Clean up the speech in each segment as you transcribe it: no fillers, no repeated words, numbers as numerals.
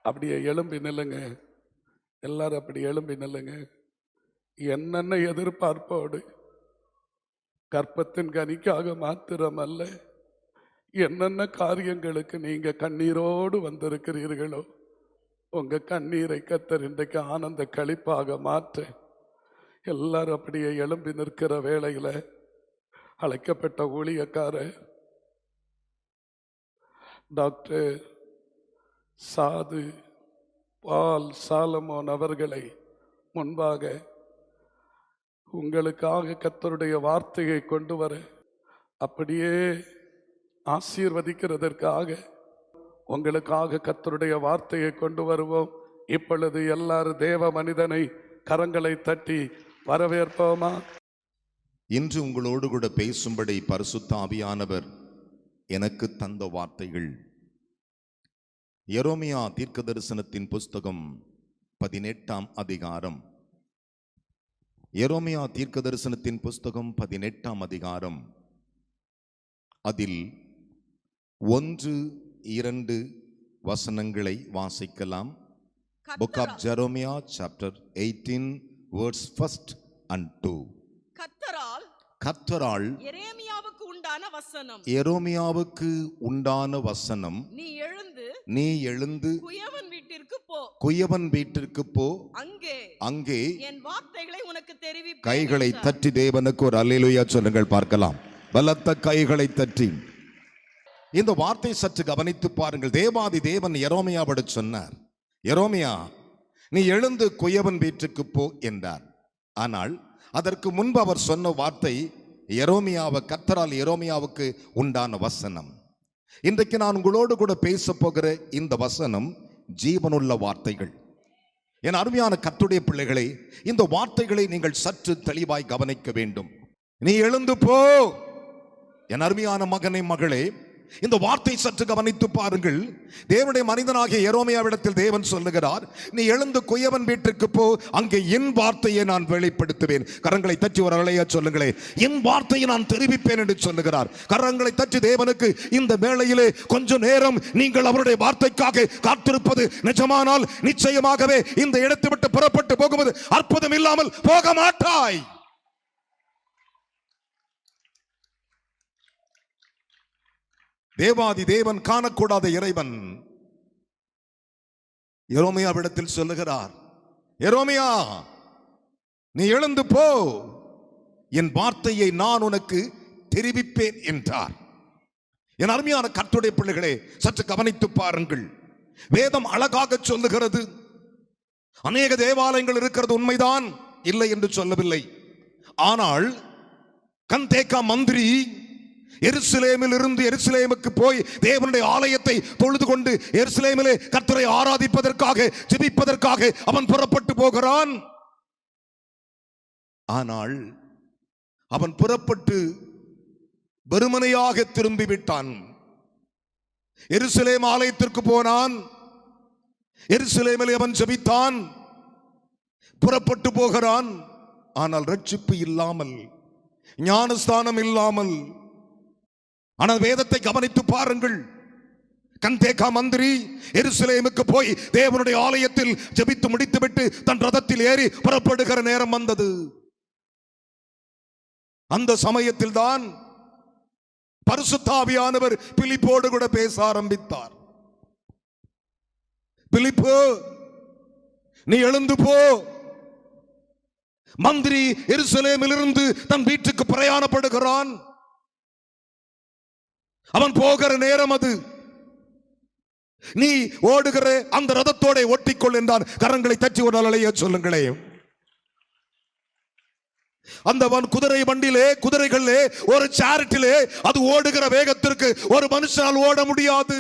அப்படியே எழும்பி நில்லுங்க. எல்லாரும் அப்படி எழும்பி நில்லுங்க. என்னென்ன எதிர்பார்ப்போடு, கற்பத்தின் கனிக்காக மாத்திரமல்ல, என்னென்ன காரியங்களுக்கு நீங்க கண்ணீரோடு வந்திருக்கிறீர்களோ, உங்க கண்ணீரை கர்த்தர் இன்றைக்கு ஆனந்த களிப்பாக மாற்ற எல்லாரும் அப்படியே எழும்பி நிற்கிற வேளையில அழைக்கப்பட்ட ஊழியக்காரர் டாக்டர் சாது பால் சாலமோன் அவர்களை முன்பாக உங்களுக்காக கர்த்தருடைய வார்த்தையை கொண்டு வர, அப்படியே ஆசீர்வதிக்கிறதற்காக உங்களுக்காக கர்த்தருடைய வார்த்தையை கொண்டு வருவோம். இப்பொழுது எல்லாரும் தேவ மனிதனை கரங்களை தட்டி வரவேற்போமா? இன்று உங்களோடு கூட பேசும்படி பரிசுத்த ஆவியானவர் எனக்கு தந்த வார்த்தைகள் எரேமியா தீர்க்கதரிசனத்தின் புஸ்தகம் 18ஆம் அதிகாரம். எரேமியா தீர்க்கதரிசனத்தின் புஸ்தகம் 18ஆம் அதிகாரம். அதில் 1-2 வசனங்களை வாசிக்கலாம். Book of Jeremiah chapter 18 verse 1 and 2. கர்த்தரால் எரேமியாவுக்கு உண்டான வசனம். எரேமியாவுக்கு உண்டான வசனம். நீ எழுந்து குயவன் வீட்டிற்கு போ. குயவன் வீட்டிற்கு போ. அங்கே என் வார்த்தைகளை உனக்கு தெரிவிப்பேன். கைகளை தட்டி தேவனுக்கு ஒரு அல்லேலூயா சொல்லுங்கள் பார்க்கலாம். பலத்த கைகளை தட்டி. இந்த வார்த்தை சற்று கவனித்து பாருங்கள். தேவாதி தேவன் எரேமியாவிடம் சொன்னார், எரேமியா நீ எழுந்து குயவன் வீட்டுக்கு போ என்றார். ஆனால் அதற்கு முன்பு அவர் சொன்ன வார்த்தை கர்த்தரால் எரேமியாவுக்கு உண்டான வசனம். இன்றைக்கு நான் உங்களோடு கூட பேச போகிற இந்த வசனம் ஜீவனுள்ள வார்த்தைகள். என் அருமையான கர்த்தருடைய பிள்ளைகளை, இந்த வார்த்தைகளை நீங்கள் சற்று தெளிவாய் கவனிக்க வேண்டும். நீ எழுந்து போ. என் அருமையான மகனே மகளே, இந்த வார்த்தை சற்று கவனித்து பாருங்கள். தேவனுடைய மனிதனாகிய எரேமியாவிடத்தில் தேவன் சொல்லுகிறார், நீ எழுந்து குயவன் வீட்டிற்கு போ, அங்கே என் வார்த்தையை நான் வெளிப்படுத்துவேன். கரங்களை தட்டி ஒரு அலையா சொல்லுங்களே, என் வார்த்தையை நான் தெரிவிப்பேன் என்று சொல்லுகிறார். கரங்களை தட்டி தேவனுக்கு இந்த வேளையிலே கொஞ்ச நேரம் நீங்கள் அவருடைய வார்த்தைக்காக காத்திருப்பது நிஜமானால் நிச்சயமாகவே இந்த இடத்தை விட்டு புறப்பட்டு போகும்போது அற்புதம் இல்லாமல் போக மாட்டாய். தேவாதி தேவன், காணக்கூடாத இறைவன் எரேமியாவிடத்தில் சொல்லுகிறார், எரேமியா நீ எழுந்து போ, என் வார்த்தையை நான் உனக்கு தெரிவிப்பேன் என்றார். என் அருமையான கர்த்தருடைய பிள்ளைகளே, சற்று கவனித்து பாருங்கள். வேதம் அழகாக சொல்லுகிறது. அநேக தேவாலயங்கள் இருக்கிறது உண்மைதான், இல்லை என்று சொல்லவில்லை. ஆனால் கந்தேக்கா மந்திரி எருசலேமில் இருந்து எருசலேமுக்கு போய் தேவனுடைய ஆலயத்தை தொழுது கொண்டு எருசலேமிலே கர்த்தரை ஆராதிப்பதற்காக ஜெபிப்பதற்காக அவன் புறப்பட்டு போகிறான். ஆனால் அவன் புறப்பட்டு வெறுமனையாக திரும்பி விட்டான். எருசலேம் ஆலயத்திற்கு போனான். எருசலேமிலே அவன் ஜெபித்தான், புறப்பட்டு போகிறான். ஆனால் ரட்சிப்பு இல்லாமல், ஞானஸ்தானம் இல்லாமல். ஆனால் வேதத்தை கவனித்து பாருங்கள். கந்தேக்கா மந்திரி எருசலேமுக்கு போய் தேவனுடைய ஆலயத்தில் ஜெபித்து முடித்துவிட்டு தன் ரதத்தில் ஏறி புறப்படுகிற நேரம் வந்தது. அந்த சமயத்தில் தான் பரிசுத்த ஆவியானவர் பிலிப்போடு கூட பேச ஆரம்பித்தார். பிலிப்பு நீ எழுந்து போ. மந்திரி எருசலேமில் இருந்து தன் வீட்டுக்கு பிரயாணப்படுகிறான். அவன் போகிற நேரம் அது. நீ ஓடுகிற அந்த ரதத்தோட ஒட்டிக்கொள் என்றான். கரங்களை தட்டி ஒரு அலைய சொல்லுங்களே. அந்த குதிரை வண்டியிலே, குதிரைகளிலே, ஒரு சேரிட்டிலே அது ஓடுகிற வேகத்திற்கு ஒரு மனுஷனால் ஓட முடியாது,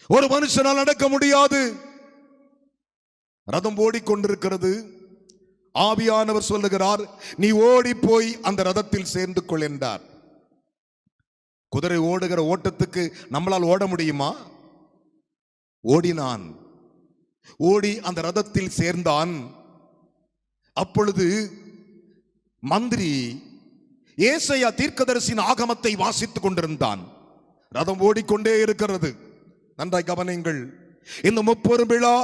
ஒரு மனுஷனால் நடக்க முடியாது. ரதம் ஓடிக்கொண்டிருக்கிறது. ஆவியானவர் சொல்லுகிறார், நீ ஓடி போய் அந்த ரதத்தில் சேர்ந்து கொள் என்றார். குதிரை ஓடுகிற ஓட்டத்துக்கு நம்மளால் ஓட முடியுமா? ஓடினான். ஓடி அந்த ரதத்தில் சேர்ந்தான். அப்பொழுது மந்திரி ஏசாயா தீர்க்கதரிசியின் ஆகமத்தை வாசித்துக் கொண்டிருந்தான். ரதம் ஓடிக்கொண்டே இருக்கிறது. நன்றாய் கவனிங்கள். இந்த முப்பெரும் விழா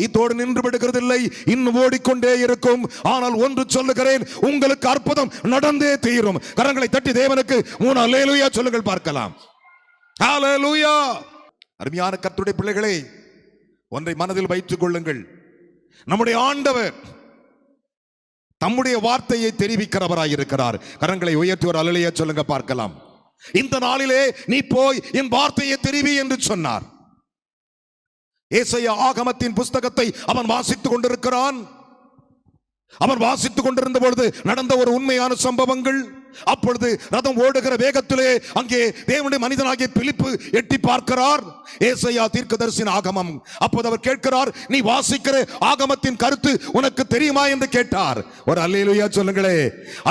இதோடு நின்று விடுகிறதில்லை, இன்னும் ஓடிக்கொண்டே இருக்கும். ஆனால் ஒன்று சொல்லுகிறேன், உங்களுக்கு அற்புதம் நடந்தே தீரும். கரங்களை தட்டி தேவனுக்கு 3 அல்லேலூயா சொல்லுங்கள் பார்க்கலாம். அல்லேலூயா. அருமையான கர்த்தருடைய பிள்ளைகளே, ஒன்றை மனதில் வைத்துக் கொள்ளுங்கள். நம்முடைய ஆண்டவர் தம்முடைய வார்த்தையை தெரிவிக்கிறவராய் இருக்கிறார். கரங்களை உயர்த்தி ஒரு அல்லேலூயா சொல்லுங்க பார்க்கலாம். இந்த நாளிலே நீ போய் என் வார்த்தையை தெரிவி என்று சொன்னார். ஏசாயா ஆகமத்தின் புஸ்தகத்தை அவன் வாசித்துக் கொண்டிருக்கிறான். அவன் வாசித்துக் கொண்டிருந்த பொழுது நடந்த ஒரு உண்மையான சம்பவங்கள். அப்பொழுது ரதம் ஓடுகிற வேகத்திலே அங்கே தேவனுடைய மனிதனாகிய பிலிப்பு எட்டி பார்க்கிறார். ஏசாயா தீர்க்கதரிசியின் ஆகமம். அப்போது அவர் கேட்கிறார், நீ வாசிக்கிற ஆகமத்தின் கருத்து உனக்கு தெரியுமா என்று கேட்டார். ஒரு அல்லேலூயா சொல்லுங்களே.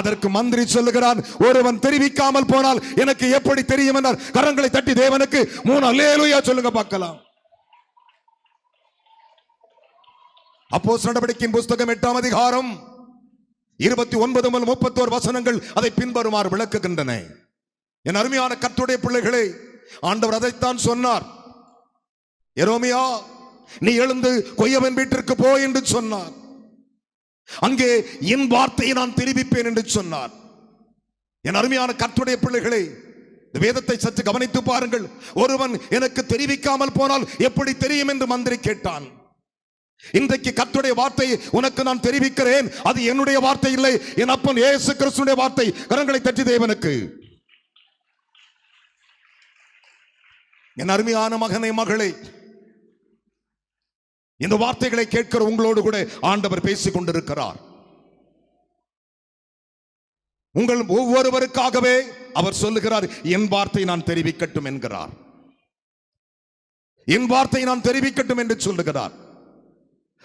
அதற்கு மந்திரி சொல்லுகிறான், ஒருவன் தெரிவிக்காமல் போனால் எனக்கு எப்படி தெரியும் என்றார். கரங்களை தட்டி தேவனுக்கு 3 அல்லேலூயா சொல்லுங்க பார்க்கலாம். அப்போஸ்தலர் நடவடிக்கையின் புஸ்தகம் 8ஆம் அதிகாரம் 29 முதல் 31 வசனங்கள் அதை பின்வருமாறு விளக்குகின்றன. என் அருமையான கர்த்தருடைய பிள்ளைகளே, ஆண்டவர் அதைத்தான் சொன்னார். எரேமியா, நீ எழுந்து கொய்யவன் வீட்டிற்கு போ என்று சொன்னார். அங்கே என் வார்த்தையை நான் தெரிவிப்பேன் என்று சொன்னார். என் அருமையான கர்த்தருடைய பிள்ளைகளே, இந்த வேதத்தை சற்று கவனித்து பாருங்கள். ஒருவன் எனக்கு தெரிவிக்காமல் போனால் எப்படி தெரியும் என்று மந்திரி கேட்டான். இன்றைக்கு கர்த்தருடைய வார்த்தையை உனக்கு நான் தெரிவிக்கிறேன். அது என்னுடைய வார்த்தை இல்லை, என் அப்பன் இயேசு கிறிஸ்துவின் வார்த்தை. கரங்களை தட்டி தேவனுக்கு. என் அருமையான மகனே, மகளே, இந்த வார்த்தைகளை கேட்கிற உங்களோடு கூட ஆண்டவர் பேசிக் கொண்டிருக்கிறார். உங்கள் ஒவ்வொருவருக்காகவே அவர் சொல்லுகிறார், என் வார்த்தை நான் தெரிவிக்கட்டும் என்கிறார். என் வார்த்தை நான் தெரிவிக்கட்டும் என்று சொல்லுகிறார்.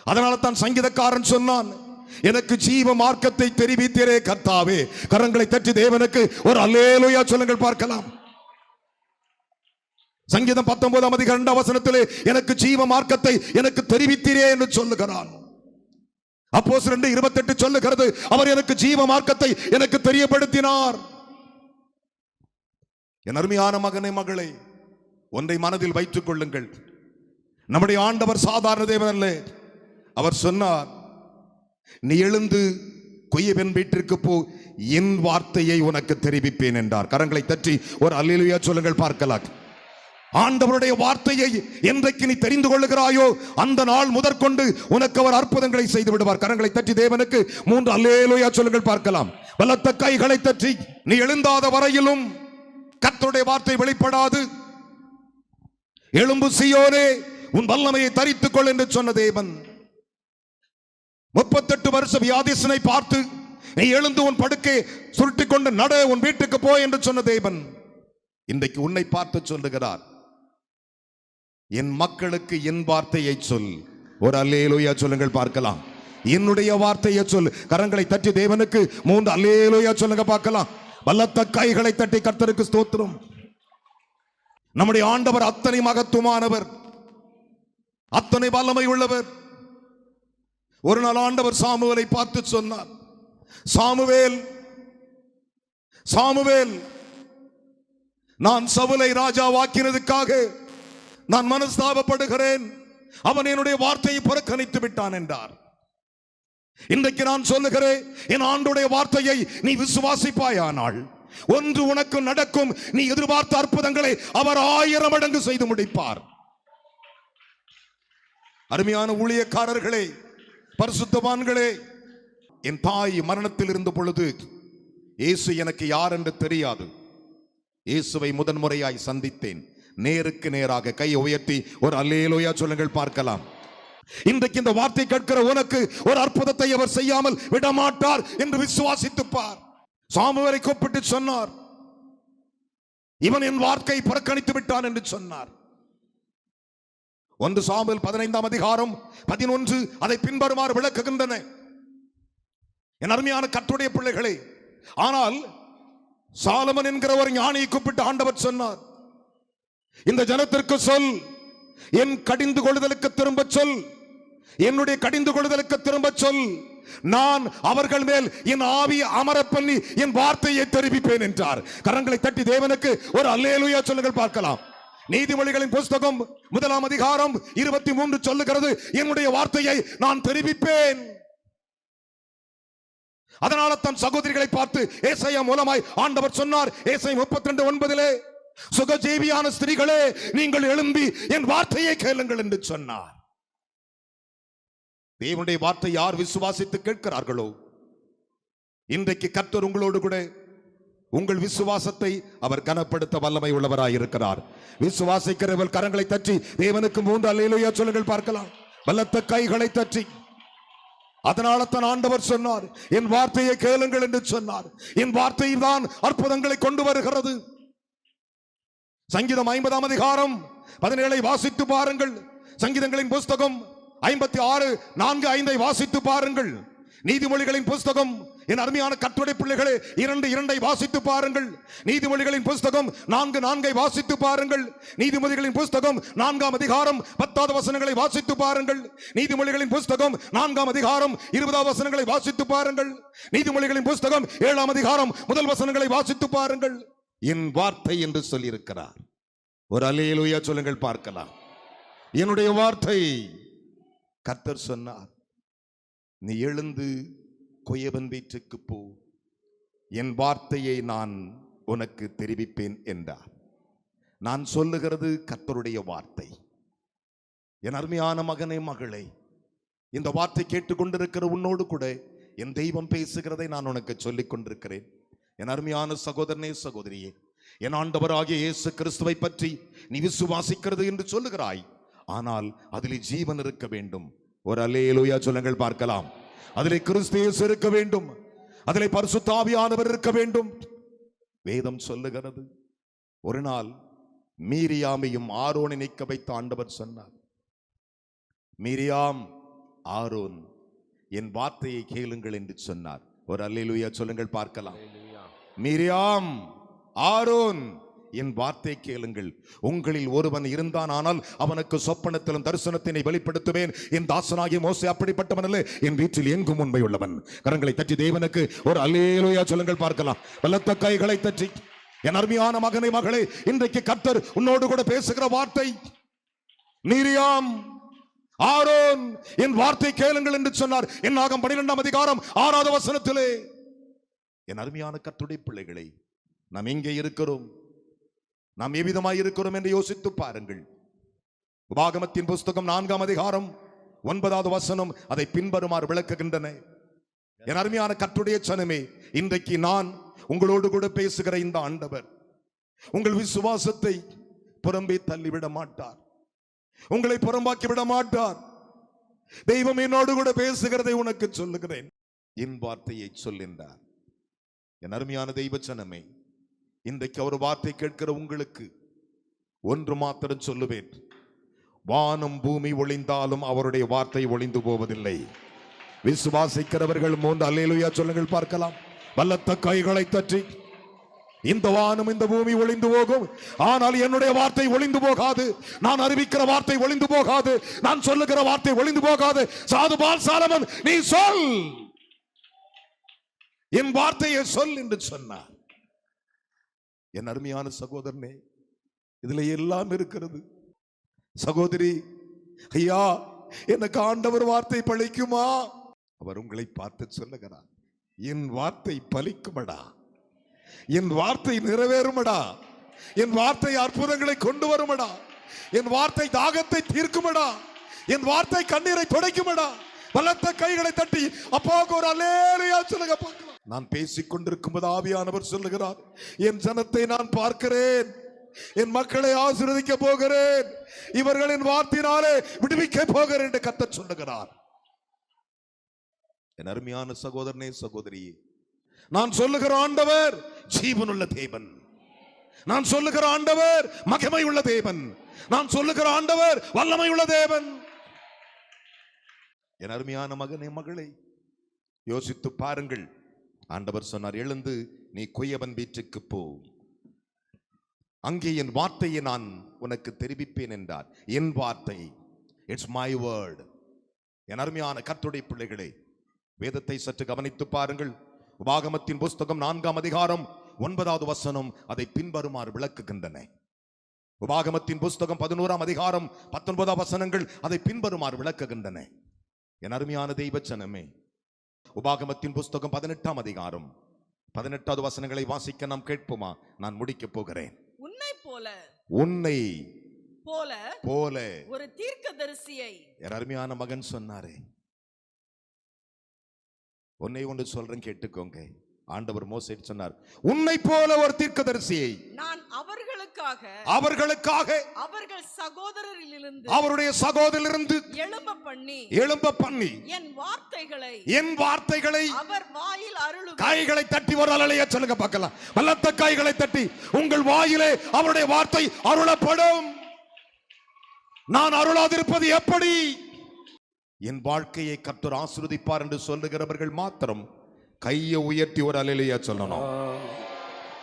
அதனால தான் சங்கீதக்காரன் சொன்னான், எனக்கு ஜீவ மார்க்கத்தை தெரிவித்தீரே கர்த்தாவே. கரங்களை தட்டி தேவனுக்கு ஒரு அல்லேலூயா சொல்லுங்கள் பார்க்கலாம். சங்கீதம் 19ஆம் அதிகாரம் 2ஆம் வசனத்திலே எனக்கு ஜீவ மார்க்கத்தை எனக்கு தெரிவித்தீரே என்று சொல்லுகிறான். அப்போஸ்தலர் 2:28 சொல்லுகிறது, அவர் எனக்கு ஜீவ மார்க்கத்தை எனக்கு தெரியப்படுத்தினார். என் அருமையான மகனே, மகளே, ஒன்றை மனதில் வைத்துக் கொள்ளுங்கள். நம்முடைய ஆண்டவர் சாதாரண தேவன் அல்ல. அவர் சொன்னார், நீ எழுந்து கொய்யவன் வீட்டிற்கு போ, என் வார்த்தையை உனக்கு தெரிவிப்பேன் என்றார். கரங்களை தட்டி ஒரு அல்லேலூயா சொல்லுங்கள் பார்க்கலாம். ஆண்டவருடைய வார்த்தையை என்றைக்கு நீ தெரிந்து கொள்ளுகிறாயோ அந்த நாள் முதற்கொண்டு உனக்கு அவர் அற்புதங்களை செய்து விடுவார். கரங்களை தட்டி தேவனுக்கு 3 அல்லேலூயா சொல்லுங்கள் பார்க்கலாம். பலத்த கைகளை தட்டி, நீ எழுந்தாத வரையிலும் கர்த்தருடைய வார்த்தை வெளிப்படாது. எழும்பு சீயோனே, உன் வல்லமையை தரித்துக் கொள் என்று சொன்ன தேவன் 38 வருஷ வியாதிசனை பார்த்து, நீ எழுந்து உன் படுக்கை சுருட்டிக் கொண்டு நட, உன் வீட்டுக்கு போ என்று சொன்ன தேவன் இன்றைக்கு உன்னை பார்த்து சொல்லுகிறார், என் மக்களுக்கு என் வார்த்தையை சொல். ஒரு அல்லேலூயா சொல்லுங்கள் பார்க்கலாம். என்னுடைய வார்த்தையை சொல். கரங்களை தட்டி தேவனுக்கு 3 அல்லேலூயா சொல்லுங்க பார்க்கலாம். பலத்த கைகளை தட்டி கர்த்தருக்கு ஸ்தோத்திரம். நம்முடைய ஆண்டவர் அத்தனை மகத்துவமானவர், அத்தனை வல்லமை உள்ளவர். ஒரு நாள் ஆண்டவர் சாமுவேலை பார்த்து சொன்னார், சாமுவேல், சாமுவேல், நான் சவுலை ராஜாவாக்கினதுக்காக நான் மனஸ்தாபப்படுகிறேன். அவன் என்னுடைய வார்த்தையை புறக்கணித்து விட்டான் என்றார். இன்றைக்கு நான் சொல்லுகிறேன், என் ஆண்டுடைய வார்த்தையை நீ விசுவாசிப்பாயானால் ஒன்று உனக்கு நடக்கும். நீ எதிர்பார்த்த அற்புதங்களை அவர் 1000 மடங்கு செய்து முடிப்பார். அருமையான ஊழியக்காரர்களே, பரிசுத்தவான்களே, என் தாய் மரணத்தில் இருந்த பொழுது இயேசு எனக்கு யார் என்று தெரியாது. இயேசுவை முதன்முறையாய் சந்தித்தேன். நேருக்கு நேராக. கை உயர்த்தி ஒரு அல்லேலூயா சொல்லுங்கள் பார்க்கலாம். இன்றைக்கு இந்த வார்த்தை கேட்கிற உனக்கு ஒரு அற்புதத்தை அவர் செய்யாமல் விடமாட்டார் என்று விசுவாசித்து பார். சாமுவேலை கூப்பிட்டு சொன்னார், இவன் என் வார்த்தையை புறக்கணித்து விட்டான் என்று சொன்னார். 1 சாமுவேல் 15ஆம் அதிகாரம் 11 அதை பின்வருமாறு விளக்குகின்றன. என் அருமையான கர்த்தருடைய பிள்ளைகளே, ஆனால் சாலமன் என்கிற ஒரு ஞானியை கூப்பிட்டு ஆண்டவர் சொன்னார், இந்த ஜனத்திற்கு சொல், என் கடிந்து கொள்ளுதலுக்கு திரும்ப சொல், என்னுடைய கடிந்து கொள்ளுதலுக்கு திரும்ப சொல், நான் அவர்கள் மேல் என் ஆவியை அமர பண்ணி என் வார்த்தையை தெரிவிப்பேன் என்றார். கரங்களை தட்டி தேவனுக்கு ஒரு அல்லேலூயா சொல்லுங்கள் பார்க்கலாம். நீதிமொழிகளின் புஸ்தகம் 1 அதிகாரம் 23 சொல்லுகிறது, என்னுடைய வார்த்தையை நான் தெரிவிப்பேன். அதனால தன் சகோதரிகளை பார்த்து ஏசாயா மூலமாய் ஆண்டவர் சொன்னார், ஏசாயா 32:9, சுகஜீவியான ஸ்திரீகளே நீங்கள் எழும்பி என் வார்த்தையை கேளுங்கள் என்று சொன்னார். தேவனுடைய வார்த்தை யார் விசுவாசித்து கேட்கிறார்களோ, இன்றைக்கு கர்த்தர் உங்களோடு கூட உங்கள் விசுவாசத்தை அவர் கனப்படுத்த வல்லமை உள்ளவராய் இருக்கிறார். விசுவாசிக்கிறவர்கள் கரங்களை தட்டி தேவனுக்கு 3 அல்லேலூயா சொல்லுங்கள் பார்க்கலாம். பலத்த கைகளை தட்டி. அதனால தான் ஆண்டவர் சொன்னார், என் வார்த்தையை கேளுங்கள் என்று சொன்னார். என் வார்த்தை தான் அற்புதங்களை கொண்டு வருகிறது. சங்கீதம் 50 அதிகாரம் 17 வாசித்து பாருங்கள். சங்கீதங்களின் புஸ்தகம் 56:4-5 வாசித்து பாருங்கள். நீதிமொழிகளின் புஸ்தகம், என் அருமையான கர்த்தருடைய பிள்ளைகளே, 2:2 வாசித்து பாருங்கள். நீதிமொழிகளின் புஸ்தகம் 4:4 வாசித்து பாருங்கள். நீதிமொழிகளின் புஸ்தகம் 4 அதிகாரம் 10 வசனங்களை வாசித்து பாருங்கள். நீதிமொழிகளின் புஸ்தகம் 4 அதிகாரம் 20 வசனங்களை வாசித்து பாருங்கள். நீதிமொழிகளின் புஸ்தகம் 7 அதிகாரம் 1 வசனங்களை வாசித்து பாருங்கள். என் வார்த்தை என்று சொல்லியிருக்கிறார். ஒரு அல்லேலூயா சொல்லுங்கள் பார்க்கலாம். என்னுடைய வார்த்தை. கர்த்தர் சொன்னார், நீ எழுந்து கொயவன் வீட்டுக்கு போ, என் வார்த்தையை நான் உனக்கு தெரிவிப்பேன் என்றார். நான் சொல்லுகிறது கர்த்தருடைய வார்த்தை. என் அருமையான மகனே, மகளே, இந்த வார்த்தை கேட்டுக்கொண்டிருக்கிற உன்னோடு கூட என் தெய்வம் பேசுகிறதை நான் உனக்கு சொல்லிக் கொண்டிருக்கிறேன். என் அருமையான சகோதரனே, சகோதரியே, என் ஆண்டவராகிய இயேசு கிறிஸ்துவை பற்றி நீ விசுவாசிக்கிறது என்று சொல்லுகிறாய். ஆனால் அதிலே ஜீவன் இருக்க வேண்டும். ஒரு அல்லேலூயா சொல்லுங்கள் பார்க்கலாம். அதிலே கிறிஸ்து இயேசு இருக்க வேண்டும். அதிலே பரிசுத்த ஆவியானவர் இருக்க வேண்டும். வேதம் சொல்லுகிறது, ஒரு நாள் மீரியாமையும் ஆரோனை நிற்க வைத்த ஆண்டவர் சொன்னார், மீரியாம், ஆரோன், என் வார்த்தையை கேளுங்கள் என்று சொன்னார். ஒரு அல்லேலூயா சொல்லுங்கள் பார்க்கலாம். மீரியாம், ஆரோன், என் வார்த்தை கேளுங்கள். உங்களில் ஒருவன் இருந்தான், ஆனால் அவனுக்கு சொப்பனத்திலும் தரிசனத்தினை வெளிப்படுத்துவேன். என் தாசனாகிய மோசே அப்படிப்பட்டவன் அல்ல, என் வீட்டில் எங்கும் உண்மை உள்ளவன். கரங்களை தட்டி தேவனுக்கு ஒரு அல்லேலூயா சொல்லுங்கள் பார்க்கலாம். பலத்த கைகளை தட்டி. என் அருமையான மகனை, மகளே, இன்றைக்கு கர்த்தர் உன்னோடு கூட பேசுகிற வார்த்தை, மீரியாம், ஆரோன், என் வார்த்தை கேளுங்கள் என்று சொன்னார். என்னாகும் 12 அதிகாரம் 6 வசனத்திலே. என் அருமையான கர்த்தருடைய பிள்ளைகளை, நாம் எங்கே இருக்கிறோம், நாம் எவ்விதமாய் இருக்கிறோம் என்று யோசித்து பாருங்கள். உபாகமத்தின் புஸ்தகம் 4 அதிகாரம் 9 வசனம் அதை பின்வருமாறு விளக்குகின்றன. என் அருமையான கர்த்தருடைய சனமே, இன்றைக்கு நான் உங்களோடு கூட பேசுகிற இந்த ஆண்டவர் உங்கள் விசுவாசத்தை புறம்பே தள்ளிவிட மாட்டார். உங்களை புறம்பாக்கி விட மாட்டார். தெய்வம் என்னோடு கூட பேசுகிறதை உனக்கு சொல்லுகிறேன். என் வார்த்தையை சொல்கின்றார். என் அருமையான தெய்வ சனமே, இன்றைக்கு ஒரு வார்த்தை கேட்கிற உங்களுக்கு ஒன்று மாத்திரம் சொல்லுவேன். வானம் பூமி ஒளிந்தாலும் அவருடைய வார்த்தை ஒளிந்து போவதில்லை. விசுவாசிக்கிறவர்கள் 3 அல்லேலூயா சொல்லுங்கள் பார்க்கலாம். பலத்த கைகளை தட்டி. இந்த வானம் இந்த பூமி ஒளிந்து போகும், ஆனால் என்னுடைய வார்த்தை ஒளிந்து போகாது. நான் அறிவிக்கிற வார்த்தை ஒளிந்து போகாது. நான் சொல்லுகிற வார்த்தை ஒளிந்து போகாது. சாதுபால் சாலமன், நீ சொல், என் வார்த்தையை சொல் என்று சொன்னார். என் அருமையான சகோதரனே, இதுல எல்லாம் இருக்கிறது. சகோதரி, ஐயா, எனக்கு ஆண்டவர் வார்த்தை பலிக்குமா? அவர் உங்களை பார்த்து சொல்லுகிறார், என் வார்த்தை பலிக்குமடா, என் வார்த்தை நிறைவேறுமடா, என் வார்த்தை அற்புதங்களை கொண்டு வருமடா, என் வார்த்தை தாகத்தை தீர்க்குமடா, என் வார்த்தை கண்ணீரை துடைக்குமடா. பலத்த கைகளை தட்டி அப்பாவுக்கு ஒரு அல்லேலூயா சொல்லுங்க பார்க்கலாம். நான் பேசிக் கொண்டிருக்கும் போது ஆவியானவர் சொல்லுகிறார், என் ஜனத்தை நான் பார்க்கிறேன், என் மக்களை ஆசீர்வதிக்க போகிறேன், இவர்களின் வார்த்தையினாலே விடுவிக்க போகிறேன் என்று கர்த்தர் சொல்லுகிறார். என் அருமையான சகோதரனே, சகோதரியே, நான் சொல்லுகிற ஆண்டவர் ஜீவனுள்ள தேவன். நான் சொல்லுகிற ஆண்டவர் மகிமை உள்ள தேவன். நான் சொல்லுகிற ஆண்டவர் வல்லமை உள்ள தேவன். என் அருமையான மகனே, மகளே, யோசித்து பாருங்கள். ஆண்டவர் சொன்னார், எழுந்து நீ கொயவன் வீட்டுக்கு போ, அங்கே என் வார்த்தையை நான் உனக்கு தெரிவிப்பேன் என்றார். என் வார்த்தை, இட்ஸ் மை வேர்ட். என் அருமையான கர்த்தருடைய பிள்ளைகளே, வேதத்தை சற்று கவனித்து பாருங்கள். உபாகமத்தின் புஸ்தகம் 4 அதிகாரம் 9 வசனம் அதை பின்வருமாறு விளக்குகின்றன. உபாகமத்தின் புஸ்தகம் 11ஆம் அதிகாரம் 19ஆம் வசனங்கள் அதை பின்வருமாறு விளக்குகின்றன. என் அருமையான தெய்வ ஜனமே, உபாகமத்தின் புஸ்தகம் 18ஆம் அதிகாரம் 18வது வசனங்களை வாசிக்க நாம் கேட்போமா? நான் முடிக்க போகிறேன். உன்னை போல ஒரு தீர்க்கதரிசியை என் அருமையான மகன் சொன்னாரே. உன்னை ஒன்று சொல்றேன், கேட்டுக்கோங்க. ஆண்டவர் மோசேக்கு சொன்னார், உன்னை போல ஒரு தீர்க்கதரிசியை நான் அவர்களுக்காக அவர்கள் சகோதரரிலிருந்து அவருடைய சகோதரிலிருந்து எழும்ப பண்ணி என் வார்த்தைகளை அவர் வாயில் அருளும். கைகளை தட்டி ஒரு அலைய சொல்லுங்க பார்க்கலாம். பலத்த கைகளை தட்டி உங்கள் வாயிலே அவருடைய வார்த்தை அருளப்படும். நான் அருளாதிருப்பது எப்படி? என் வாழ்க்கையை கர்த்தர் ஆசீர்வதிப்பார் என்று சொல்லுகிறவர்கள் மாத்திரம் கையை உயர்த்தி ஒரு அல்லேலூயா சொல்லணும்.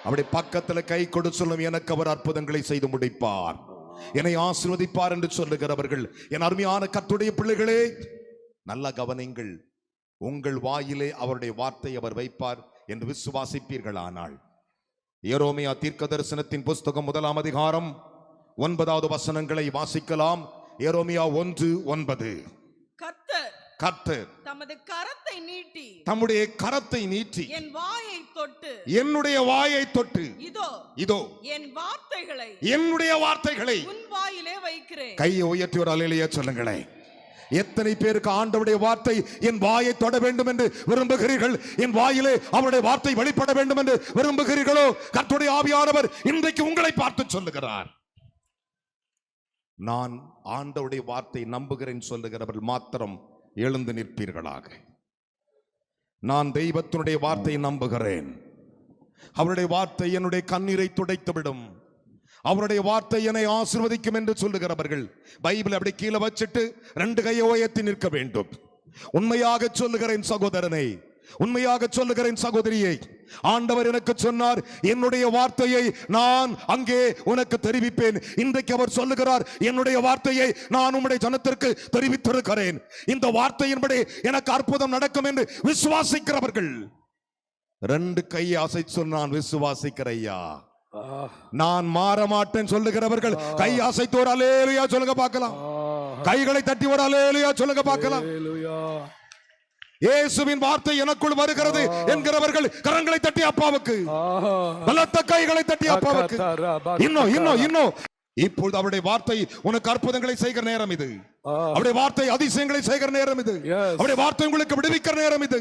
அப்படி பக்கத்துல கை கொடு சொல்லும், எனக்கு அவர் அற்புதங்களை செய்து முடிப்பார், என்னை ஆசீர்வதிப்பார் என்று சொல்லுகிறவர்கள் என் அருமையான கர்த்தருடைய பிள்ளைகளே, நல்ல கவனிங்கள். உங்கள் வாயிலே அவருடைய வார்த்தை அவர் வைப்பார் என்று விசுவாசிப்பீர்களானால், எரேமியா தீர்க்க தரிசனத்தின் புஸ்தகம் 1ஆம் அதிகாரம் 9வது வசனங்களை வாசிக்கலாம். எரேமியா 1:9. கர்த்தர் தம்முடைய கரத்தை நீட்டி என்னுடைய வாயை தொட்டு இதோ என்னுடைய வார்த்தைகளை உன் வாயிலே வைக்கிறேன். கையை உயர்த்தி ஒரு அல்லேலூயா சொல்லுங்களேன். எத்தனை பேருக்கு ஆண்டவருடைய வார்த்தை என் வாயை தொட வேண்டும் என்று விரும்புகிறீர்கள்? என் வாயிலே அவருடைய வார்த்தை வெளிப்பட வேண்டும் என்று விரும்புகிறீர்களோ? கர்த்தருடைய ஆவியானவர் இன்றைக்கு உங்களை பார்த்து சொல்லுகிறார். நான் ஆண்டவருடைய வார்த்தை நம்புகிறேன் சொல்லுகிறவர்கள் மாத்திரம் எழுந்து நிற்பீர்களாக. நான் தெய்வத்தினுடைய வார்த்தையை நம்புகிறேன். அவருடைய வார்த்தை என்னுடைய கண்ணீரை துடைத்துவிடும். அவருடைய வார்த்தை என்னை ஆசீர்வதிக்கும் என்று சொல்லுகிறவர்கள் பைபிள் அப்படி கீழே வச்சிட்டு 2 கையை உயர்த்தி நிற்க வேண்டும். உண்மையாக சொல்லுகிறேன் சகோதரனை, உண்மையாக சொல்லுகிறேன் சகோதரியை, ஆண்டவர் எனக்கு சொன்னார், என்னுடைய வார்த்தையை நான் அங்கே உனக்கு தெரிவிப்பேன். இன்றைக்கு அவர் சொல்லுகிறார், என்னுடைய வார்த்தையை நான் உம்முடைய ஜனத்திற்கு தெரிவித்திருக்கிறேன். இந்த வார்த்தையின்படி எனக்கு அற்புதம் நடக்கும் என்று விசுவாசிக்கிறவர்கள் 2 கையை அசைத்து நான் விசுவாசிக்கிறையா, நான் மாற மாட்டேன் சொல்லுகிறவர்கள் கை அசைத்து ஒரு அல்லேலூயா சொல்லுங்க பார்க்கலாம். கைகளை தட்டி ஒரு அல்லேலூயா சொல்லுங்க பார்க்கலாம். இயேசுவின் வார்த்தை எனக்குள் வருகிறது என்கிறவர்கள் கரங்களை தட்டி அப்பாவுக்கு, பலத்த கைகளை தட்டி அப்பாவுக்கு. இன்னும் இப்பொழுது அவருடைய வார்த்தை உனக்கு அற்புதங்களை செய்கிற நேரம் இது. அவருடைய வார்த்தை அதிசயங்களை செய்கிற நேரம் இது. அவருடைய வார்த்தை உங்களுக்கு விடுவிக்கிற நேரம் இது.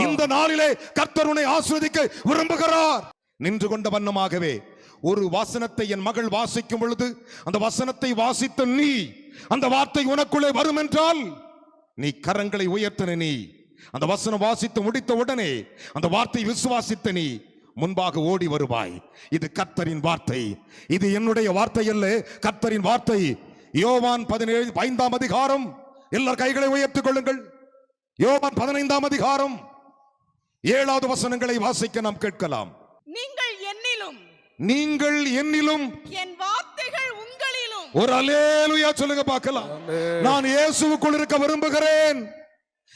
இந்த நாளிலே கர்த்தர் உன்னை ஆசீர்வதிக்க விரும்புகிறார். நின்று கொண்ட வண்ணமாகவே ஒரு வசனத்தை என் மகள் வாசிக்கும் பொழுது அந்த வசனத்தை வாசித்த நீ, அந்த வார்த்தை உனக்குள்ளே வரும் என்றால் நீ கரங்களை உயர்த்தின நீ அந்த வசனம் வாசித்து முடித்த உடனே அந்த வார்த்தை விசுவாசித்த நீ முன்பாக ஓடி வருவாய். இது கர்த்தரின் வார்த்தை, இது என்னுடைய வார்த்தை அல்ல, கர்த்தரின் வார்த்தை. யோவான் 15ஆம் அதிகாரம், எல்லார் கைகளை உயர்த்திக் கொள்ளுங்கள். யோவான் 15ஆம் அதிகாரம் 7வது வசனங்களை வாசிக்க நாம் கேட்கலாம். நீங்கள் என்னிலும் என் வார்த்தைகள் உங்களிலும். ஒரு அல்லேலூயா சொல்லுங்க பார்க்கலாம். நான் இயேசுவுக்குள் இருக்க விரும்புகிறேன்.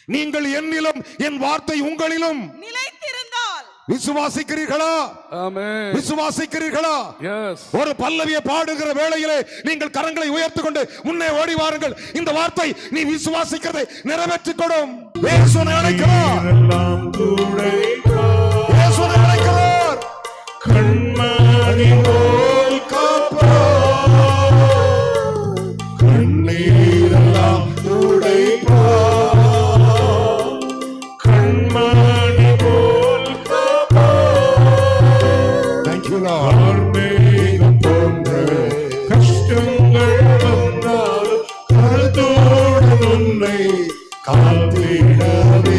நீங்கள் என்னிலும் என் வார்த்தை உங்களிலும் நிலைத்திருந்தால் விசுவாசிக்கிறீர்களா? ஆமென். விசுவாசிக்கிறீர்களா? எஸ். ஒரு பல்லவியை பாடுகிற வேளையிலே நீங்கள் கரங்களை உயர்த்திக் கொண்டு முன்னே ஓடி வாருங்கள். இந்த வார்த்தை நீ விசுவாசிக்கிறதை நிறைவேற்றிக் கொடும். இயேசுவை அழைக்கிறார். இயேசுவை அழைக்கிறார். கண்மணி போல் காப்பார், கண்ணீரெல்லாம் துடைப்பார். காத்திடவே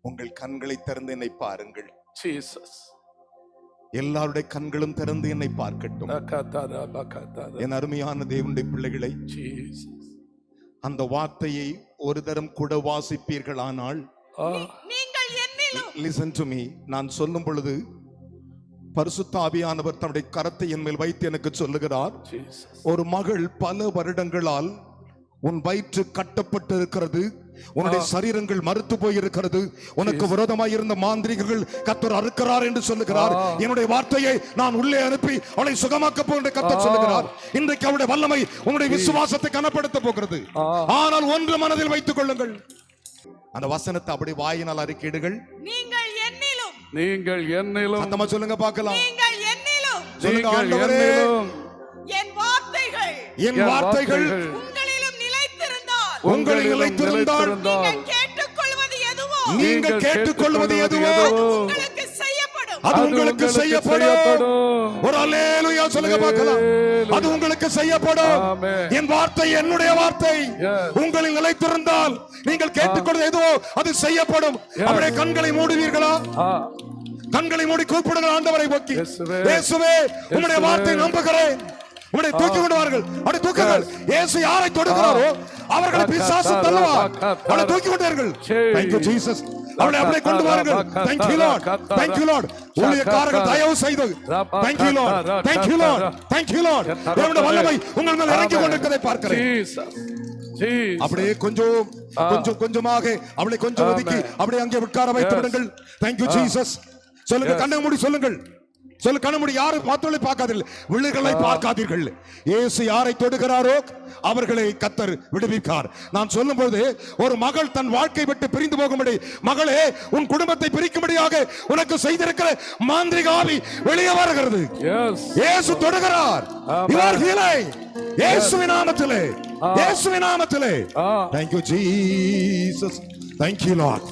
உங்கள் கண்களை திறந்து என்னை பாருங்கள். Jesus. எல்லாருடைய கண்களும் திறந்து என்னை பார்க்கட்டும். Bakatara, bakatara. என் அருமையான தேவனுடைய பிள்ளைகளை, Jesus. அந்த வார்த்தையை ஒரு தரம் கூட வாசிப்பீர்களானால், நீங்கள் என்னிலும் listen to me, நான் சொல்லும் பொழுது பரிசுத்த ஆவியானவர் தன்னுடைய கரத்தை என் மேல் வைத்து எனக்கு சொல்லுகிறார், Jesus. ஒரு மகள் பல வருடங்களால் உன் வயிற்று கட்டப்பட்டு இருக்கிறது, உன்னுடைய சரீரங்கள் மறுத்து போய் இருக்கிறது, உனக்கு விரோதமாய் இருந்த மாந்திரிகர்கள் கர்த்தர் அறுக்கிறார் என்று சொல்லுகிறார். என்னுடைய வார்த்தையை நான் உள்ளே அனுப்பி அவளை சுகமாக்க போகிற கர்த்தர் சொல்லுகிறார். இன்றைக்கு அவளுடைய வல்லமை உன்னுடைய விசுவாசத்தை கனப்படுத்த போகிறது. ஆனால் ஒன்று மனதில் வைத்துக் கொள்ளுங்கள், அந்த வசனத்தை அப்படி வாயினால் அறிக்கையிடுங்கள். நீங்கள் என்னிலும் நீங்கள் என்னிலும் சத்தமா சொல்லுங்க பார்க்கலாம். நீங்கள் என்னிலும் சொல்லுங்க, நீங்கள் ஆண்டவரே, என்னிலும் என் வார்த்தைகள் என் வார்த்தைகள் உங்களிலும் நிலைத்திருந்தால் உங்களில் நிலைத்திருந்தால் நீங்கள் கேட்டுக்கொள்வது எதுவோ நீங்கள் கேட்டுக்கொள்வது எதுவோ உங்களுக்கு செய்யப்படும். அது உங்களுக்கு செய்யப்படும். ஒரு அல்லேலூயா சொல்லுங்க பார்க்கலாம். அது உங்களுக்கு செய்யப்படும். ஆமென். என் வார்த்தை என்னுடைய வார்த்தை Yes. உங்களில் நிலைத்திருந்தால் நீங்கள் கேட்டுக்கொள்வது எதுவோ அது செய்யப்படும். அப்படியே கண்களை மூடுவீர்களா? கண்களை மூடி கூப்பிடுங்கள் ஆண்டவரை நோக்கி. இயேசுவே. இயேசுவே, உம்முடைய வார்த்தை நம்புகிறேன். உம்முடைய தூக்கி கொண்டுவார்கள். அப்படி தூக்குங்கள். இயேசு யாரை தொடுகிறாரோ அவர்களை பிசாசு தள்ளுவார். அவளை தூக்கி கொண்டார்கள். Thank you Jesus. அவளை அப்படியே கொண்டு வாருங்கள். Thank you Lord. Thank you Lord. ஊழியக்காரர்கள் தயவு செய்து Thank you Lord. Thank you Lord. Thank you Lord. தேவனுடைய வல்லமை உங்கள் மேல் இறங்கி கொண்டிருக்கிறதை பார்க்கிறேன். Jesus. Jesus. அப்படியே கொஞ்சமாக அவளை கொஞ்சம் ஒதுக்கி அப்படியே அங்கே உட்கார வைத்து விடுங்கள். Thank you Jesus. சொல்லுங்க, கண்ணை மூடி சொல்லுங்கள். சொல்லு, கண்ணை மூடி. யாரை பார்த்தவளை பார்க்காதீர்கள், விழுகளை பார்க்காதீர்கள். இயேசு யாரை தொடுகிறாரோ அவர்களை கர்த்தர் விடுவிப்பார். நான் சொல்லும்போது ஒரு மகள் தன் வாழ்க்கை விட்டு பிரிந்து போகும்படி, மகளே உன் குடும்பத்தை பிரிக்கும்படியாக உனக்கு செய்திருக்கிற மாந்திரிக ஆவி வெளியே வருகிறது. Yes. இயேசு தொடுகிறார். You are healing. இயேசுவின் நாமத்திலே, இயேசுவின் நாமத்திலே. Thank you Jesus. Thank you Lord.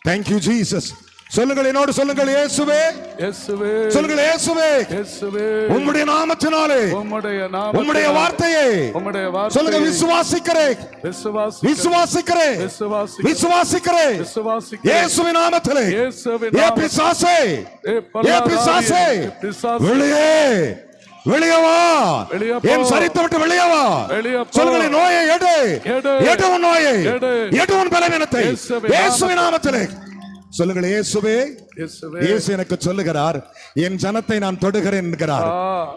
Thank you Jesus. சொல்லுங்கள், என்னோடு சொல்லுங்கள், இயேசுவே. இயேசுவே. சொல்லுங்கள், இயேசுவே. இயேசுவே. உம்முடைய நாமத்தினாலே, உம்முடைய வார்த்தையை சொல்லுங்க, விசுவாசிக்கிறேன், விசுவாசிக்கிறேன், விசுவாசிக்கிறேன். இயேசுவின் நாமத்திலே. ஏ பிசாசே, ஏ பிசாசே, வெளியே வெளியே வா. என் சரீரத்தை விட்டு வெளியே வா. சொல்லுங்கள், நோயை எடு, எடு உன் நோயை, எடு உன் பலவீனத்தை இயேசுவின் நாமத்திலே. சொல்லுங்கள், இயேசுவே. இயேசு எனக்கு சொல்லுகிறார், என் ஜனத்தை நான் தொடுகிறேன் என்கிறார்.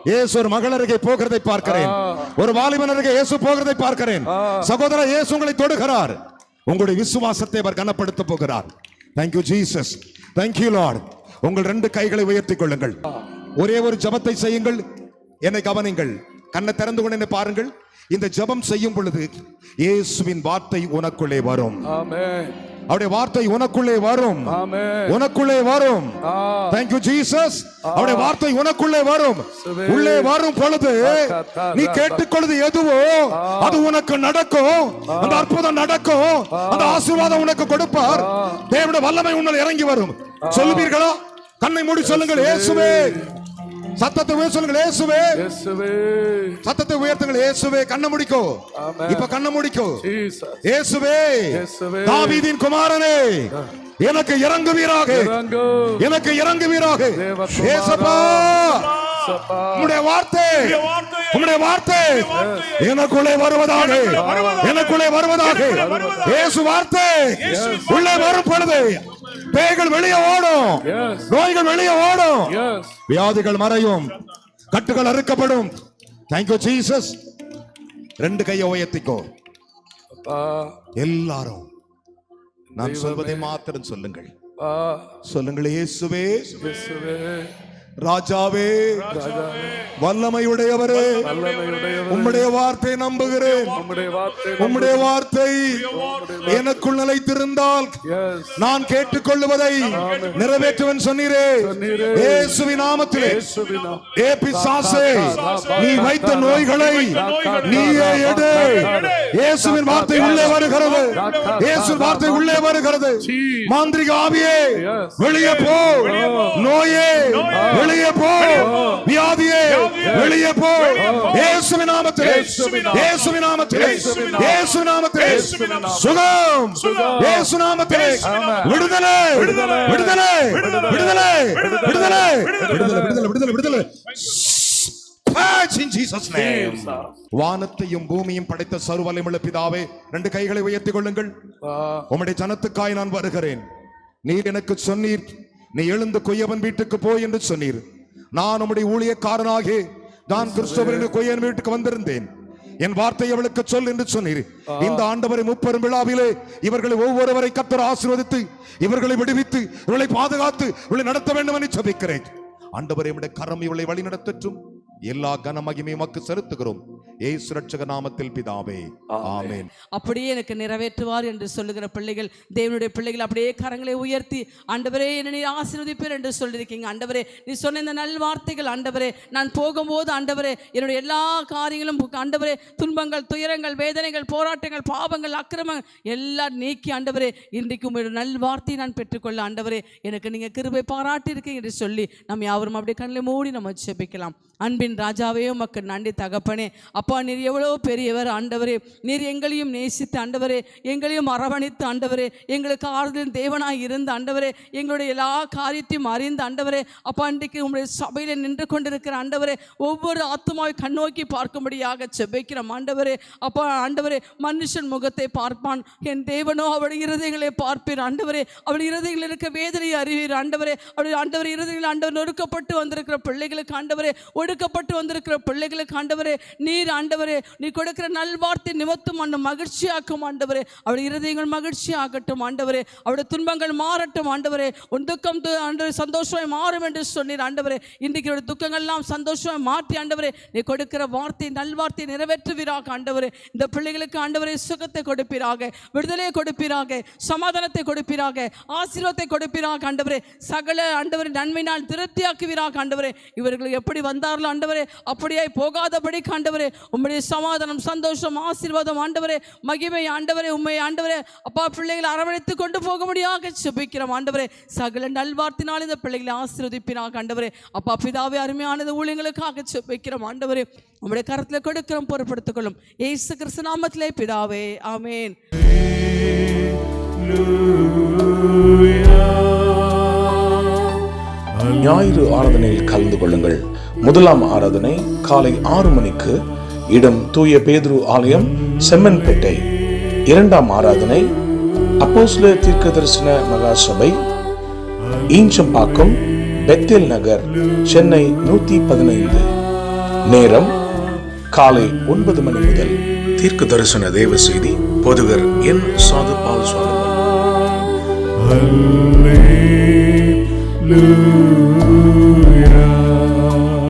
இயேசு ஒரு மகள் அருகே போகிறதை பார்க்கிறேன், ஒரு வாலிபன் அருகே இயேசு போகிறதை பார்க்கிறேன். சகோதரர், இயேசு உங்களை தொடுகிறார். உங்களுடைய விசுவாசத்தை அவர் கனப்படுத்த போகிறார். Thank you Jesus. Thank you Lord. உங்கள் ரெண்டு கைகளை உயர்த்திக் கொள்ளுங்கள். ஒரே ஒரு ஜெபத்தை செய்யுங்கள். என்னை கவனிங்கள், கண்ணை திறந்து கொண்டு என்னை பாருங்கள். இந்த ஜெபம் செய்யும் பொழுது இயேசுவின் வார்த்தை உனக்குள்ளே வரும். ஆமென். அவருடைய வார்த்தை உனக்குள்ளே வரும். ஆமென். உனக்குள்ளே வரும். Thank you Jesus. அவருடைய வார்த்தை உனக்குள்ளே வரும். உள்ளே வரும் பொழுது நீ கேட்டுக்கொள்வது எதுவோ அது உனக்கு நடக்கும். அந்த அற்புதம் நடக்கும். அந்த ஆசீர்வாதம் உனக்கு கொடுப்பார். தேவனுடைய வல்லமை உன்னில் இறங்கி வரும். சொல்லுவீர்களா? கண்ணை மூடி சொல்லுங்கள், இயேசுவே. சத்தத்தை உயர்த்தி சொல்லுங்கள், இயேசுவே. சத்தத்தை உயர்த்துங்கள், இயேசுவே. கண்ணை முடிக்கோ, இப்ப கண்ணை முடிக்கோ. இயேசுவே, தாவீதின் குமாரனே, எனக்கு இறங்குவீராக, எனக்கு இறங்குவீராக. இயேசுப்பா, உம்முடைய வார்த்தை, உம்முடைய வார்த்தை எனக்குள்ளே வருவதாக, எனக்குள்ளே வருவதாக. இயேசு வார்த்தை உள்ளே வரும் பொழுது பேய்கள் வெளியே ஓடும், நோய்கள் வெளியே ஓடும், வியாதிகள் மறையும், கட்டுகள் அறுக்கப்படும். Thank you Jesus. ரெண்டு கையை உயர்த்திக்கோ. எல்லாரும் நான் சொல்வதை மாத்திரம் சொல்லுங்கள். சொல்லுங்கள், இயேசுவே, ராஜாவே, வல்லமையுடையவரே, உம்முடைய வார்த்தை நம்புகிறேன். உம்முடைய வார்த்தை எனக்குள் நிலைத்திருந்தால் நான் கேட்டுக்கொள்வதை நிறைவேற்றுவன் சொன்னீரே. இயேசுவின் நாமத்திலே, ஏ பிசாசே, நீ வைத்த நோய்களை நீயே எடு. இயேசுவின் வார்த்தை உள்ளே வருகிறது. இயேசுவின் வார்த்தை உள்ளே வருகிறது. மாந்திரிக ஆவியே வெளியே போ. நோயே வெளியே போ, வியாதியே வெளியே போ, இயேசுவின் நாமத்திலே, இயேசுவின் நாமத்திலே, இயேசுவின் நாமத்திலே சுகம், இயேசு நாமத்திலே விடுதலை, விடுதலை, விடுதலை, விடுதலை, விடுதலை, விடுதலை, விடுதலை, விடுதலை. In Jesus' name. வானத்தையும் பூமியும் படைத்த சர்வவல்லமையுள்ள பிதாவே, 2 கைகளை உயர்த்திக் கொள்ளுங்கள். உம்முடைய ஜனத்துக்காய் நான் வருகிறேன். நீர் எனக்கு சொன்னீர், நீ எழுந்து கொய்யவன் வீட்டுக்கு போய் என்று சொன்னீர். நான் உம்முடைய ஊழியக்காரனாகி நான் கிறிஸ்தவரின் கொய்யன் வீட்டுக்கு வந்திருந்தேன். என் வார்த்தை அவளுக்கு சொல் என்று சொன்னீர். இந்த ஆண்டவரை முப்பெரும் விழாவிலே இவர்களை ஒவ்வொருவரை கர்த்தர் ஆசீர்வதித்து இவர்களை விடுவித்து இவர்களை பாதுகாத்து இவர்களை நடத்த வேண்டும் என்று ஜெபிக்கிறேன். ஆண்டவரே, உம்முடைய கரம் இவளை வழி நடத்தட்டும். எல்லா கன மகிமையும் உமக்கு செலுத்துகிறோம் இயேசு இரட்சக நாமத்தில் பிதாவே, ஆமென். அப்படியே எனக்கு நிறைவேற்றுவார் என்று சொல்லுகிற பிள்ளைகள், தேவனுடைய பிள்ளைகள் அப்படியே கரங்களை உயர்த்தி, ஆண்டவரே என்னை நீர் ஆசீர்வதிப்பீர் என்று சொல்லியிருக்கீங்க. ஆண்டவரே, நீ சொன்ன இந்த நல் வார்த்தைகள், ஆண்டவரே நான் போகும்போது ஆண்டவரே என்னுடைய எல்லா காரியங்களும் ஆண்டவரே துன்பங்கள், துயரங்கள், வேதனைகள், போராட்டங்கள், பாவங்கள், அக்கிரமங்கள் எல்லாம் நீக்கி ஆண்டவரே இன்றைக்கு உங்களுடைய நல் வார்த்தையை நான் பெற்றுக்கொள்ள ஆண்டவரே எனக்கு நீங்க கிருபை பாராட்டி இருக்கீங்க என்று சொல்லி நம்ம யாவரும் அப்படியே கண்ணில் மூடி நம்ம ஜெபிக்கலாம். அன்பின் ராஜாவே, உமக்கு நன்றி தகப்பனே. அப்பா, நீர் எவ்வளோ பெரியவர் ஆண்டவரே. நீர் எங்களையும் நேசித்து ஆண்டவரே, எங்களையும் அரவணைத்து ஆண்டவரே, எங்களுக்கு ஆறுதலின் தேவனாய் இருந்து ஆண்டவரே, எங்களுடைய எல்லா காரியத்தையும் அறிந்து ஆண்டவரே, அப்பா இன்றைக்கு உங்களுடைய சபையில் நின்று கொண்டிருக்கிற ஆண்டவரே ஒவ்வொரு ஆத்துமாவை கண்ணோக்கி பார்க்கும்படியாக ஜெபிக்கிறோம் ஆண்டவரே. அப்பா ஆண்டவரே, மனுஷன் முகத்தை பார்ப்பான், என் தேவனோ அவருடைய இருதயங்களை பார்ப்பீர் ஆண்டவரே. அவருடைய இருதயங்களில் இருக்க வேதனையை அறிவீர் ஆண்டவரே. அவருடைய ஆண்டவர் இருதயங்கள் ஆண்டவர் நொறுக்கப்பட்டு வந்திருக்கிற பிள்ளைகளுக்கு ஆண்டவரே, ஒடுக்கப்பட்டு வந்திருக்கிற பிள்ளைகளுக்கு ஆண்டவரே, நீர் ஆண்டவரே நீ கொடுக்கிற நல்வார்த்தை நிமித்தம் அந்த மகிழ்ச்சியாக்கும் ஆண்டவரே. அவருடைய இருதயங்கள் மகிழ்ச்சி ஆகட்டும் ஆண்டவரே. அவருடைய துன்பங்கள் மாறட்டும் ஆண்டவரே. உன் துக்கம் ஆண்டவரே சந்தோஷமாய் மாறும் என்று சொன்னீர் ஆண்டவரே. இன்றைக்கு துக்கங்கள் எல்லாம் சந்தோஷமாய் மாற்றி ஆண்டவரே நீ கொடுக்கிற வார்த்தை நல்வார்த்தை நிறைவேற்றுவீராக ஆண்டவரே. இந்த பிள்ளைகளுக்கு ஆண்டவரே சுகத்தை கொடுப்பீராக, விடுதலையை கொடுப்பீராக, சமாதானத்தை கொடுப்பீராக, ஆசீர்வாதத்தை கொடுப்பீராக ஆண்டவரே. சகல ஆண்டவரே நன்மையினால் திருப்தியாக்குவீராக ஆண்டவரே. இவர்கள் எப்படி வந்தார்களோ ஆண்டவரே அப்படியே போகாதபடி ஆண்டவரே உம்முடைய சமாதானம், சந்தோஷம், ஆசீர்வாதம் ஆண்டவரே, மகிமை ஆண்டவரே, உம்மை ஆண்டவரே அப்பா பிள்ளைகளை அரவணைத்து கொண்டு போக முடியாக ஜெபிக்கிறோம் ஆண்டவரே. சகல நல்வார்த்தினால் இந்த பிள்ளைகளை ஆசீர்வதிப்பினாக ஆண்டவரே. அப்பா பிதாவே, அருமையானது ஊழியங்களுக்காக ஜெபிக்கிறோம் ஆண்டவரே. உம்முடைய கரத்தில் கொடுக்கிறோம், பொறுப்படுத்திக் கொள்ளும் இயேசு கிறிஸ்து நாமத்திலே பிதாவே, ஆமென். ஞாயிறு ஆராதனையில் கலந்து கொள்ளுங்கள். முதலாம் ஆராதனை காலை 6 மணிக்கு, இடம் தூய பேதுரு ஆலயம், செம்மன்பேட்டை. 2ஆம் ஆராதனை அப்போஸ்தலர் தீர்க்கதரிசன மகா சபை, ஈஞ்சம்பாக்கம், பெத்தேல் நகர், சென்னை 115. நேரம் காலை 9 மணி முதல். தீர்க்க தரிசன தேவ செய்தி போதகர் என் சாது பால் சுவாமி.